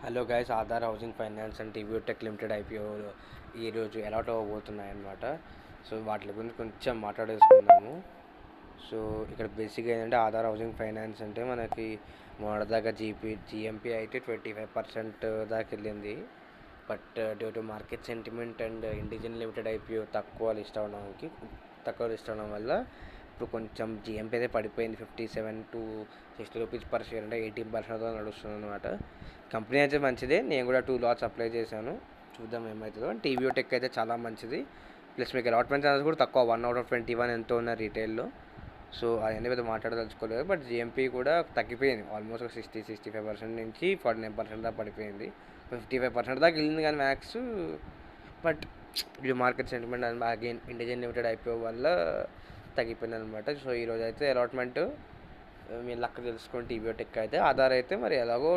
Hello guys, Aadhaar housing finance and TV tech limited IPO ఈరోజు allot అవ్వబోతున్నాయి అన్నమాట. So వాటి గురించి కొంచెం మాట్లాడేసుకుందాము. సో ఇక్కడ బేసిక్గా ఏంటంటే ఆధార్ హౌసింగ్ ఫైనాన్స్ అంటే మనకి మొన్నటిదాకా జిఎంపీ అయితే 25% దాకా వెళ్ళింది. But due to market sentiment and Indegene limited IPO తక్కువ లిస్ట్ అవడం వల్ల ఇప్పుడు కొంచెం జిఎంపీ అయితే పడిపోయింది. 57 to 60 రూపీస్ పర్ షేర్, అంటే 18% నడుస్తుంది అనమాట. కంపెనీ అయితే మంచిదే, నేను కూడా 2 లాట్స్ అప్లై చేశాను, చూద్దాం ఏమవుతుందో. టీవీఓ టెక్ అయితే చాలా మంచిది, ప్లస్ మీకు అలాట్మెంట్ ఛాన్సెస్ కూడా తక్కువ, 1/21 ఎంతో ఉన్న రీటైల్లో. సో అవన్నీ పెద్ద మాట్లాడదలుచుకోలేదు. బట్ జిఎంపీ కూడా తగ్గిపోయింది, ఆల్మోస్ట్ 65% నుంచి 49% దాకా పడిపోయింది. 55% దాకా వెళ్ళింది కానీ మ్యాక్స్. బట్ ఇది market sentiment and again Indian limited IPO వల్ల తగ్గిపోయింది అనమాట. సో ఈరోజు అయితే అలాట్మెంట్ మీ లక్ తెలుసుకోండి. టీవీఓ టెక్ అయితే ఆధార్ అయితే మరి ఎలాగో